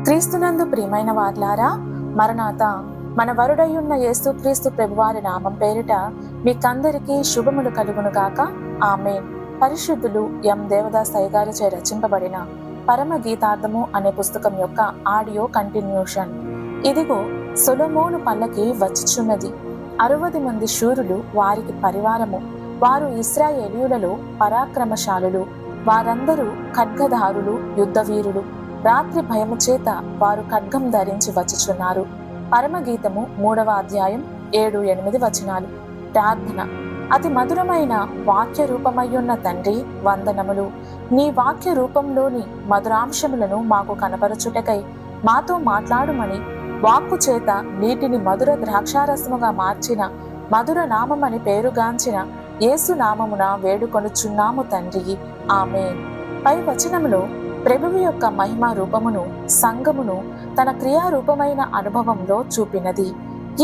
క్రీస్తునందు ప్రియమైన వార్లారా, మరణాత మన వరుడయ్యున్న యేసుక్రీస్తు ప్రభువారి నామం పేరిట మీకందరికీ శుభములు కలుగును గాక. ఆమేన్. పరిశుద్ధులు ఎం దేవదాస్ గారిచే రచింపబడిన పరమ గీతార్థము అనే పుస్తకం యొక్క ఆడియో కంటిన్యూషన్. ఇదిగో సొలొమోను పల్లకి వచ్చుచున్నది. 60 మంది శూరులు వారికి పరివారము. వారు ఇశ్రాయేలీయులలో పరాక్రమశాలులు. వారందరూ ఖడ్గధారులు, యుద్ధవీరులు. రాత్రి భయము చేత వారు ఖడ్గం ధరించి వచ్చుచున్నారు. పరమగీతము 3వ అధ్యాయం 7-8 వచనాలు. ప్రార్థన. అతి మధురమైన వాక్య రూపమయ్యున్న తండ్రి, వందనములు. నీ వాక్య రూపంలోని మధురాంశములను మాకు కనపరచుటకై మాతో మాట్లాడుమని వాక్కు చేత నీటిని మధుర ద్రాక్షారసముగా మార్చిన మధుర నామమని పేరుగాంచిన యేసు నామమున వేడుకొనుచున్నాము తండ్రి. ఆమేన్. పై వచనములో ప్రభువు యొక్క మహిమా రూపమును, సంఘమును తన క్రియారూపమైన అనుభవంలో చూపినది.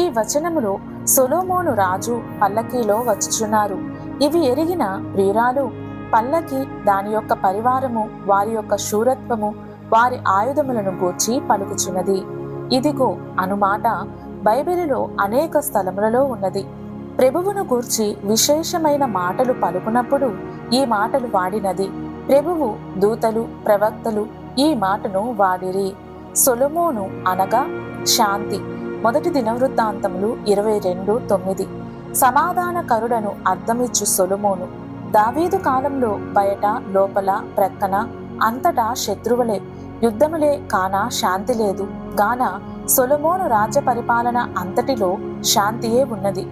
ఈ వచనములో సొలొమోను రాజు పల్లకీలో వచ్చుచున్నారు. ఇవి ఎరిగిన ప్రియురాలు పల్లకి, దాని యొక్క పరివారము, వారి యొక్క శూరత్వము, వారి ఆయుధములను గూర్చి పలుకుచున్నది. ఇదిగో అనుమాట బైబిలులో అనేక స్థలములలో ఉన్నది. ప్రభువును గూర్చి విశేషమైన మాటలు పలుకునప్పుడు ఈ మాటలు వాడినది. ప్రభువు దూతలు, ప్రవక్తలు ఈ మాటను వాడిరి. సొలొమోను అనగా శాంతి. 1 దినవృత్తాంతములు 22:9. సమాధానకరుడను అర్థమిచ్చు సొలొమోను. దావీదు కాలంలో బయట, లోపల, ప్రక్కన అంతటా శత్రువులే, యుద్ధములే, కాన శాంతి లేదు. గాన సొలొమోను రాజ్య పరిపాలన అంతటిలో శాంతియే ఉన్నది.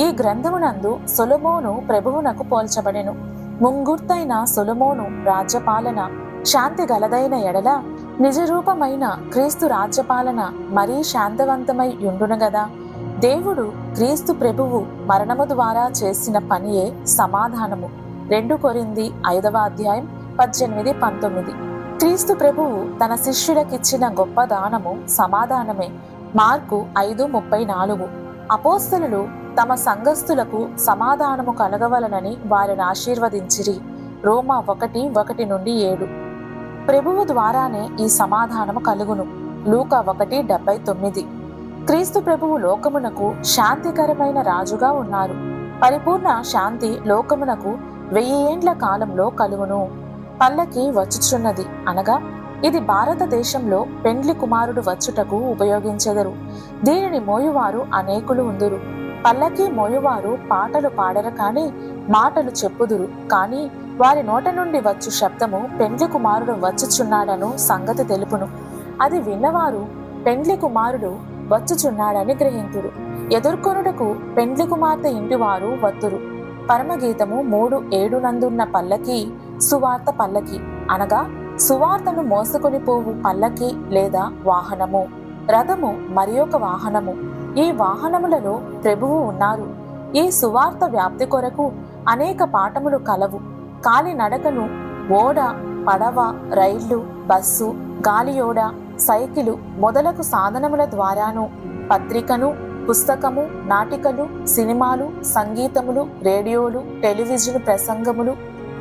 ఈ గ్రంథమునందు సొలొమోను ప్రభువునకు పోల్చబడెను. ముంగుర్తైన సొలొమోను రాజ్యపాలన శాంతి గలదైన ఎడల నిజరూపమైన క్రీస్తు రాజ్యపాలన మరీ శాంతవంతమై యుండును గదా. దేవుడు క్రీస్తు ప్రభువు మరణము ద్వారా చేసిన పనియే సమాధానము. 2 కొరింథీ 5వ అధ్యాయం 18-19. క్రీస్తు ప్రభువు తన శిష్యులకిచ్చిన గొప్ప దానము సమాధానమే. మార్కు 5:34. అపోస్తలులు తమ సంఘస్థులకు సమాధానము కలగవలనని వారిని ఆశీర్వదించిరి. రోమా 1:1-7. ప్రభువు ద్వారానే ఈ సమాధానము కలుగును. లూకా 1:79. క్రీస్తు ప్రభువు లోకమునకు శాంతికరమైన రాజుగా ఉన్నారు. పరిపూర్ణ శాంతి లోకమునకు 1000 ఏండ్ల కాలంలో కలుగును. పల్లకి వచ్చుచున్నది అనగా ఇది భారతదేశంలో పెండ్లి కుమారుడు వచ్చుటకు ఉపయోగించెదరు. దీనిని మోయువారు అనేకులు ఉందురు. పల్లకి మోయువారు పాటలు పాడరు కాని మాటలు చెప్పుదురు. కాని వారి నోట నుండి వచ్చు శబ్దము పెండ్లి కుమారుడు వచ్చుచున్నాడను సంగతి తెలుపును. అది విన్నవారు పెండ్లి కుమారుడు వచ్చుచున్నాడని గ్రహింతురు. ఎదుర్కొనుటకు పెండ్లి కుమార్తె ఇంటివారు వత్తురు. పరమగీతము 3:7 నందున్న పల్లకి సువార్త పల్లకి అనగా సువార్తను మోసుకొని పోవు పల్లకి లేదా వాహనము. రథము మరి ఒక వాహనము. ఈ వాహనములలో ప్రభువు ఉన్నారు. ఈ సువార్త వ్యాప్తి కొరకు అనేక పాఠములు కలవు. కాలి నడకను, ఓడ, పడవ, రైళ్లు, బస్సు, గాలియోడ, సైకిలు మొదలగు సాధనముల ద్వారాను, పత్రికను, పుస్తకము, నాటికలు, సినిమాలు, సంగీతములు, రేడియోలు, టెలివిజన్ ప్రసంగములు,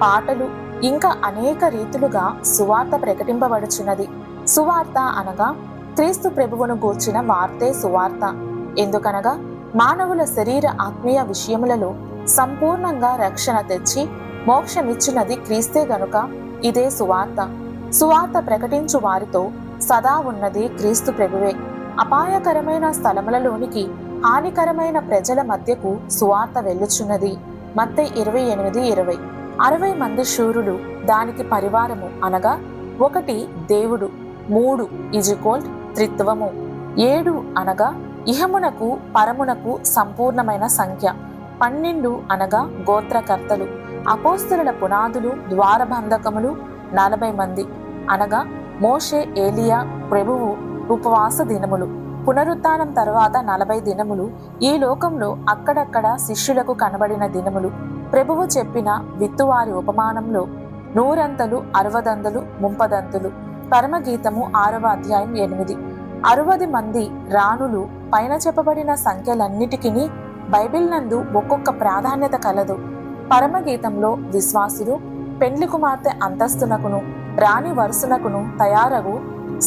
పాటలు ఇంకా అనేక రీతులుగా సువార్త ప్రకటింపబడుచున్నది. సువార్త అనగా క్రీస్తు ప్రభువును గూర్చిన వార్తే సువార్త. ఎందుకనగా మానవుల శరీర ఆత్మీయ విషయములలో సంపూర్ణంగా రక్షణ తెచ్చి మోక్షమిచ్చినది క్రీస్తే గనుక ఇదే సువార్త. సువార్త ప్రకటించు వారితో సదా ఉన్నది క్రీస్తు ప్రభువే. అపాయకరమైన స్థలములలోనికి, హానికరమైన ప్రజల మధ్యకు సువార్త వెళ్ళుచున్నది. మత్తయి 28:20. 60 మంది శూరులు, దానికి పరివారము అనగా 1 దేవుడు, 3 త్రిత్వము, 7 అనగా ఇహమునకు పరమునకు సంపూర్ణమైన సంఖ్య, 12 అనగా గోత్రకర్తలు, అపోస్తలుల పునాదులు, ద్వారబంధకములు 40 మంది అనగా మోషే, ఏలియా, ప్రభువు ఉపవాస దినములు, పునరుత్థానం తర్వాత 40 దినములు, ఈ లోకంలో అక్కడక్కడ శిష్యులకు కనబడిన దినములు, ప్రభువు చెప్పిన విత్తువారి ఉపమానంలో 100 అంతలు, 60 అంతలు, 30 అంతలు. పరమగీతము 6వ అధ్యాయం 8. 60 మంది రాణులు పైన చెప్పబడిన సంఖ్యలన్నిటికీ బైబిల్ నందు ఒక్కొక్క ప్రాధాన్యత కలదు. పరమగీతంలో విశ్వాసులు పెండ్లి కుమార్తె అంతస్తునకును రాణి వరుసనకును తయారగు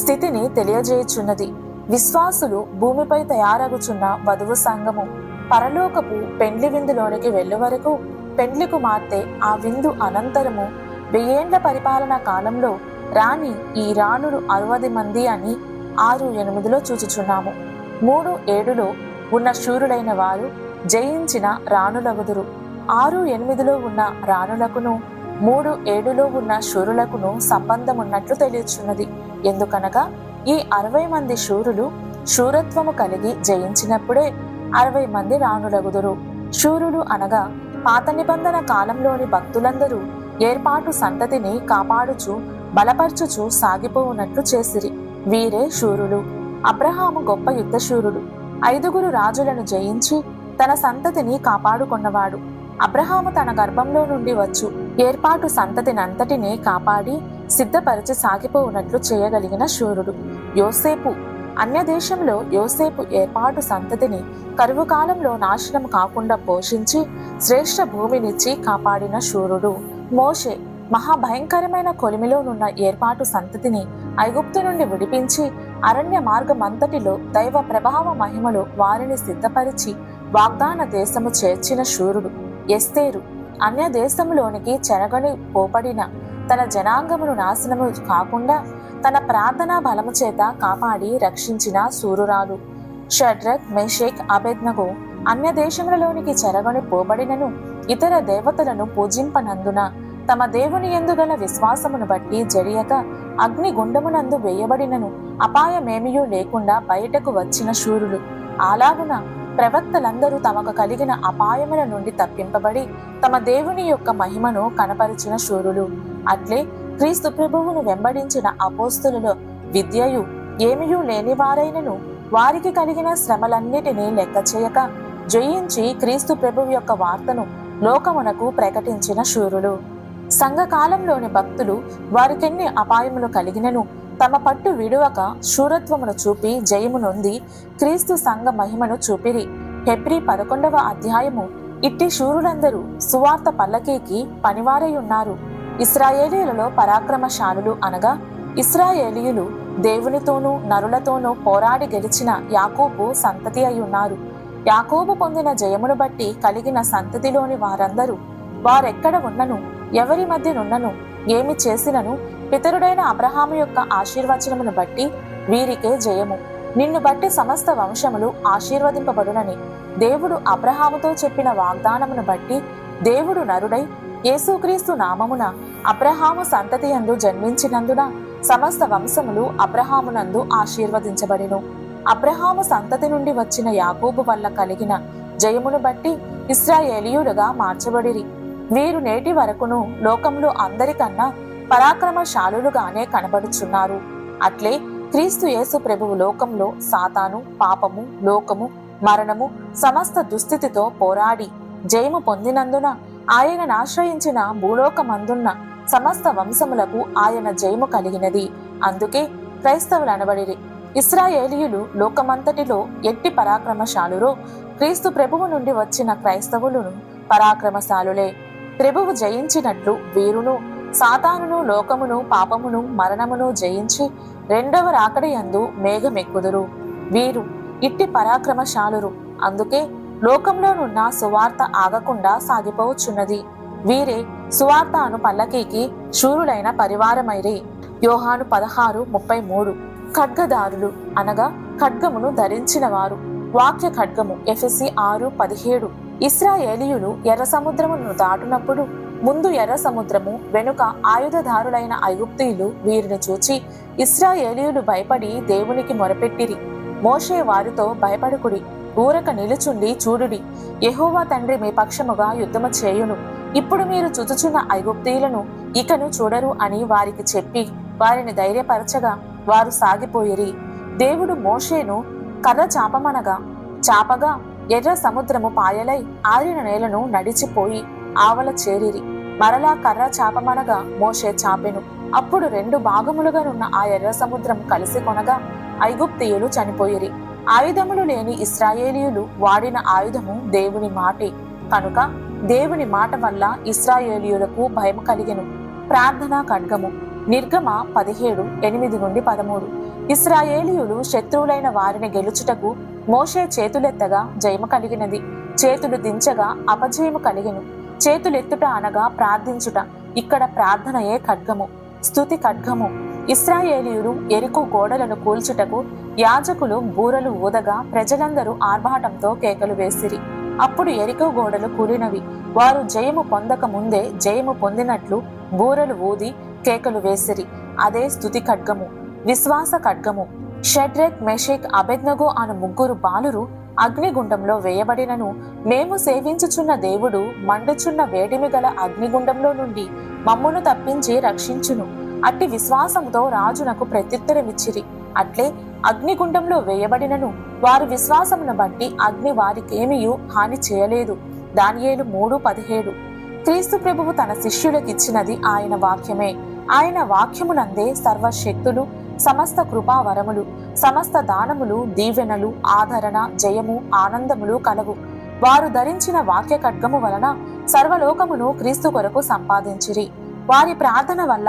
స్థితిని తెలియజేయుచున్నది. విశ్వాసులు భూమిపై తయారగుచున్న వధువు సంఘము పరలోకపు పెండ్లి విందులోనికి వెళ్ళు వరకు పెండ్లి కుమార్తె ఆ విందు అనంతరము 1000 ఏండ్ల పరిపాలనా కాలంలో రాణి ఈ రాణులు 60 మంది అని 6:8 చూచుచున్నాము. 3:7 ఉన్న శూరులైన వారు జయించిన రాణులగుదురు. 6:8 ఉన్న రాణులకును 3:7 ఉన్న శూరులకును సంబంధమున్నట్లు తెలియచున్నది. ఎందుకనగా ఈ 60 మంది శూరులు శూరత్వము కలిగి జయించినప్పుడే 60 మంది రాణులగుదురు. శూరులు అనగా పాత నిబంధన కాలంలోని భక్తులందరూ ఏర్పాటు సంతతిని కాపాడుచు బలపరచుచు సాగిపోవునట్లు చేసిరి. వీరే శూరులు. అబ్రహాము గొప్ప యుద్ధశూరుడు. 5 రాజులను జయించి తన సంతతిని కాపాడుకున్నవాడు. అబ్రహాము తన గర్భంలో నుండి వచ్చు ఏర్పాటు సంతతినంతటిని కాపాడి సిద్ధపరిచి సాగిపోవునట్లు చేయగలిగిన శూరుడు. యోసేపు అన్యదేశంలో యోసేపు ఏర్పాటు సంతతిని కరువు కాలంలో నాశనం కాకుండా పోషించి శ్రేష్ఠ భూమినిచ్చి కాపాడిన శూరుడు. మోషే మహాభయంకరమైన కొలిమిలోనున్న ఏర్పాటు సంతతిని ఐగుప్తు నుండి విడిపించి అరణ్య మార్గమంతటిలో దైవ ప్రభావ మహిమలో వారిని సిద్ధపరిచి వాగ్దాన దేశము చేర్చిన శూరుడు. ఎస్తేరు అన్య దేశంలోనికి చెరగని పోబడిన తన జనాంగమును నాశనము కాకుండా తన ప్రార్థనా బలము చేత కాపాడి రక్షించిన శూరురాలు. షడ్రక్, మేషేక్, అబేద్నగో అన్య దేశములలోనికి చెరగని పోబడినను ఇతర దేవతలను పూజింపనందున తమ దేవుని యందు గల విశ్వాసమును బట్టి జడియక అగ్ని గుండమునందు వేయబడినను అపాయమేమియూ లేకుండా బయటకు వచ్చిన శూరులు. అలాగున ప్రవక్తలందరూ తమకు కలిగిన అపాయముల నుండి తప్పింపబడి తమ దేవుని యొక్క మహిమను కనపరిచిన శూరులు. అట్లే క్రీస్తు ప్రభువును వెంబడించిన అపోస్తులలో విద్యయు ఏమియూ లేనివారైనను వారికి కలిగిన శ్రమలన్నిటినీ లెక్క చేయక జయించి క్రీస్తు ప్రభువు యొక్క వార్తను లోకమునకు ప్రకటించిన శూరులు. సంఘకాలంలోని భక్తులు వారికెన్ని అపాయములు కలిగినను తమ పట్టు విడువక శూరత్వమును చూపి జయము నొంది క్రీస్తు సంఘ మహిమను చూపిరి. హెబ్రీ 11వ అధ్యాయము ఇట్టి శూరులందరూ సువార్త పల్లకీకి పనివారై ఉన్నారు. ఇశ్రాయేలీయులలో పరాక్రమశాలులు అనగా ఇశ్రాయేలీయులు దేవునితోనూ నరులతోనూ పోరాడి గెలిచిన యాకోబు సంతతి అయి ఉన్నారు. యాకోబు పొందిన జయమును బట్టి కలిగిన సంతతిలోని వారందరూ వారెక్కడ ఉన్నను ఎవరి మధ్యనున్నను ఏమి చేసినను పితరుడైన అబ్రహాము యొక్క ఆశీర్వచనమును బట్టి వీరికే జయము. నిన్ను బట్టి సమస్త వంశములు ఆశీర్వదింపబడునని దేవుడు అబ్రహాముతో చెప్పిన వాగ్దానమును బట్టి దేవుడు నరుడై యేసుక్రీస్తు నామమున అబ్రహాము సంతతి యందు జన్మించినందున సమస్త వంశములు అబ్రహామునందు ఆశీర్వదించబడిను. అబ్రహాము సంతతి నుండి వచ్చిన యాకోబు వల్ల కలిగిన జయమును బట్టి ఇశ్రాయేలీయులుగా మార్చబడిరి. వీరు నేటి వరకును లోకంలో అందరికన్నా పరాక్రమశాలులుగానే కనబడుచున్నారు. అట్లే క్రీస్తు యేసు ప్రభువు లోకంలో సాతాను, పాపము, లోకము, మరణము సమస్త దుస్థితితో పోరాడి జయము పొందినందున ఆయనను ఆశ్రయించిన భూలోకమందున్న సమస్త వంశములకు ఆయన జయము కలిగినది. అందుకే క్రైస్తవులు అనబడిరి. ఇశ్రాయేలీయులు లోకమంతటిలో ఎట్టి పరాక్రమశాలురో క్రీస్తు ప్రభువు నుండి వచ్చిన క్రైస్తవులను పరాక్రమశాలులే. ప్రభువు జయించినట్లు వీరును సాతానును, లోకమును, పాపమును, మరణమును జయించి రెండవ రాకడ యందు మేఘమెక్కుదురు. వీరు ఇట్టి పరాక్రమశాలురు. అందుకే లోకంలోనున్న సువార్త ఆగకుండా సాగిపోవచ్చున్నది. వీరే సువార్త అను పల్లకీకి శూరులైన పరివారమైరే. యోహాను 16:33. ఖడ్గదారులు అనగా ఖడ్గమును ధరించిన వారు. వాక్య ఖడ్గము ఎఫెసీ 6:17. ఇశ్రాయేలీయులు ఎర్ర సముద్రమును దాటునప్పుడు ముందు ఎర్ర సముద్రము, వెనుక ఆయుధదారులైన ఐగుప్తీయులు వీరిని చూచి ఇశ్రాయేలీయులు భయపడి దేవునికి మొరపెట్టిరి. మోషే వారితో భయపడుకుడి, ఊరక నిలుచుండి చూడుడి, యెహోవా తండ్రి మీ పక్షముగా యుద్ధము చేయును. ఇప్పుడు మీరు చూచుచున్న ఐగుప్తీయులను ఇకను చూడరు అని వారికి చెప్పి వారిని ధైర్యపరచగా వారు సాగిపోయిరి. దేవుడు మోషేను కర్ర చాపగా ఎర్ర సముద్రము పాయలై ఆరిన నేలను నడిచిపోయి ఆవల చేరిరి. మరలా కర్ర చాపమనగా మోషే చాపెను. అప్పుడు 2 భాగములుగానున్న ఆ ఎర్ర సముద్రం కలిసి కొనగా ఐగుప్తీయులు చనిపోయిరి. ఆయుధములు లేని ఇశ్రాయేలీయులు వాడిన ఆయుధము దేవుని మాటే కనుక దేవుని మాట వల్ల ఇశ్రాయేలీయులకు భయం కలిగెను. ప్రార్థనా ఖడ్గము నిర్గమ 17:8-13. ఇశ్రాయేలీయులు శత్రువులైన వారిని గెలుచుటకు మోషే చేతులెత్తగా జయము కలిగినది, చేతులు దించగా అపజయము కలిగెను. చేతులెత్తుట అనగా ప్రార్థించుట. ఇక్కడ ప్రార్థనయే ఖడ్గము, స్తుతి ఖడ్గము. ఇశ్రాయేలీయులు ఎరికో గోడలను కూల్చుటకు యాజకులు బూరలు ఊదగా ప్రజలందరూ ఆర్భాటంతో కేకలు వేసిరి. అప్పుడు ఎరికో గోడలు కూలినవి. వారు జయము పొందక ముందే జయము పొందినట్లు బూరలు ఊది కేకలు వేసిరి. అదే స్తుతి ఖడ్గము, విశ్వాస ఖడ్గము. షడ్రెక్, మెషక్, అబేద్నెగో అను ముగ్గురు బాలురు అగ్నిగుండంలో వేయబడినను మేము సేవించుచున్న దేవుడు మండుచున్న వేడిమి గల అగ్నిగుండంలో నుండి మమ్మును తప్పించి రక్షించును. అట్టి విశ్వాసముతో రాజునకు ప్రత్యుత్తరమిచ్చిరి. అట్లే అగ్నిగుండంలో వేయబడినను వారి విశ్వాసమును బట్టి అగ్ని వారికేమియూ హాని చేయలేదు. దానియేలు 3:17. క్రీస్తు ప్రభువు తన శిష్యులకిచ్చినది ఆయన వాక్యమే. ఆయన వాక్యమునందే సర్వశక్తులు, సమస్త కృపావరములు, సమస్త దానములు, దీవెనలు, ఆదరణ, జయము, ఆనందములు కలవు. వారు ధరించిన వాక్య ఖడ్గము వలన సర్వలోకమును క్రీస్తు కొరకు సంపాదించిరి. వారి ప్రార్థన వల్ల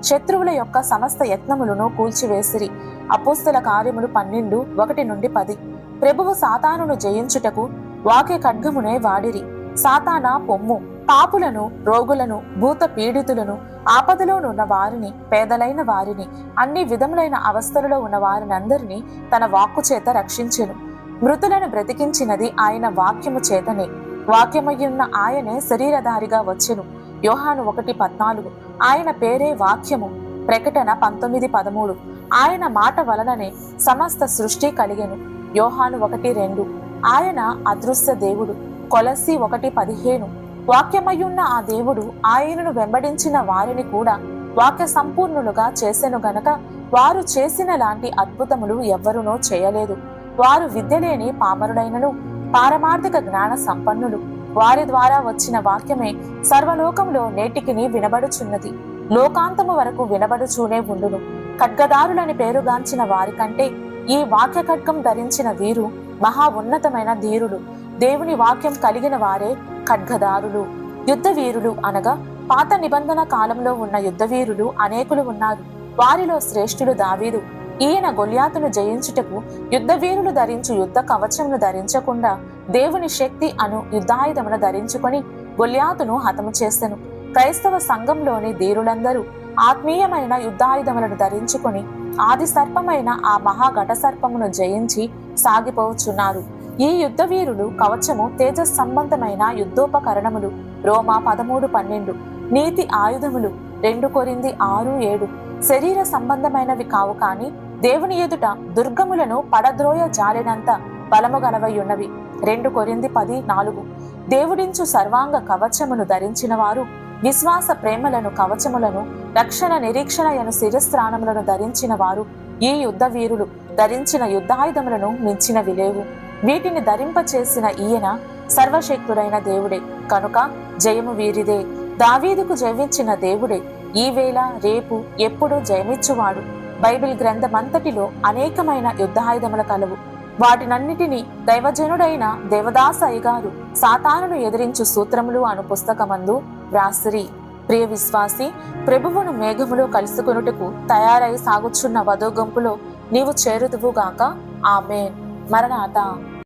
శత్రువుల యొక్క సమస్త యత్నములను కూల్చివేసిరి. అపోస్తల కార్యములు 12:1-10. ప్రభువు సాతానును జయించుటకు వాక్య ఖడ్గమునే వాడిరి. సాతానా పొమ్ము, పాపులను, రోగులను, భూత పీడితులను, ఆపదలోనున్న వారిని, పేదలైన వారిని, అన్ని విధములైన అవస్థలలో ఉన్న వారినందరినీ తన వాక్కు చేత రక్షించెను. మృతులను బ్రతికించినది ఆయన వాక్యము చేతనే. వాక్యమయ్యున్న ఆయనే శరీరధారిగా వచ్చెను. యోహాను 1:14. ఆయన పేరే వాక్యము. ప్రకటన 19:13. ఆయన మాట వలననే సమస్త సృష్టి కలిగెను. యోహాను 1:2. ఆయన అదృశ్య దేవుడు. కొలస్సీ 1:15. వాక్యమయ్యున్న ఆ దేవుడు ఆయనను వెంబడించిన వారిని కూడా వాక్య సంపూర్ణులుగా చేసెను గనక వారు చేసిన లాంటి అద్భుతములు ఎవ్వరునూ చేయలేదు. వారు విద్యలేని పామరులైనను పారమార్థిక జ్ఞాన సంపన్నులు. వారి ద్వారా వచ్చిన వాక్యమే సర్వలోకంలో నేటికిని వినబడుచున్నది, లోకాంతము వరకు వినబడుచూనే ఉండును. ఖడ్గదారులని పేరుగాంచిన వారి కంటే ఈ వాక్య ఖడ్గం ధరించిన వీరు మహా ఉన్నతమైన ధీరులు. దేవుని వాక్యం కలిగిన వారే ఖడ్గదారులు. యుద్ధ వీరులు అనగా పాత నిబంధన కాలంలో ఉన్న యుద్ధవీరులు అనేకులు ఉన్నారు. వారిలో శ్రేష్ఠుడు దావీదు. ఈయన గొల్యాతును జయించుటకు యుద్ధవీరులు ధరించు యుద్ధ కవచమును ధరించకుండా దేవుని శక్తి అను యుద్ధాయుధమును ధరించుకొని గొల్యాతును హతము చేసెను. క్రైస్తవ సంఘంలోని ధీరులందరూ ఆత్మీయమైన యుద్ధాయుధములను ధరించుకొని ఆది సర్పమైన ఆ మహాఘట సర్పమును జయించి సాగిపోవచ్చున్నారు. ఈ యుద్ధవీరులు కవచము తేజస్ సంబంధమైన యుద్ధోపకరణములు. రోమా 13:12. నీతి ఆయుధములు 2 కొరింథీ 6:7. శరీర సంబంధమైనవి కావు కాని దేవుని ఎదుట దుర్గములను పడద్రోయ జాలినంత బలము గలవయున్నవి. 2 కొరింథీ 10:4. దేవుడించు సర్వాంగ కవచమును ధరించిన వారు విశ్వాస ప్రేమలను కవచములను, రక్షణ నిరీక్షణయను శిరస్త్రాణములను ధరించిన వారు ఈ యుద్ధ వీరులు ధరించిన యుద్ధాయుధములను మించినవి లేవు. వీటిని ధరింపచేసిన ఈయన సర్వశక్తుడైన దేవుడే కనుక జయము వీరిదే. దావీదుకు జయమిచ్చిన దేవుడే ఈ వేళ రేపు ఎప్పుడు జయమిచ్చువాడు. బైబిల్ గ్రంథమంతటిలో అనేకమైన యుద్ధాయుధముల కలవు. వాటినన్నిటినీ దైవజనుడైన దేవదాస అయ్యగారు సాతానును ఎదిరించు సూత్రములు అను పుస్తకమందు వ్రాసిరి. ప్రియ విశ్వాసి, ప్రభువును మేఘములో కలుసుకొనుటకు తయారై సాగుచున్న వధోగంపులో నీవు చేరుదువుగాక. ఆమేన్. మరణాత.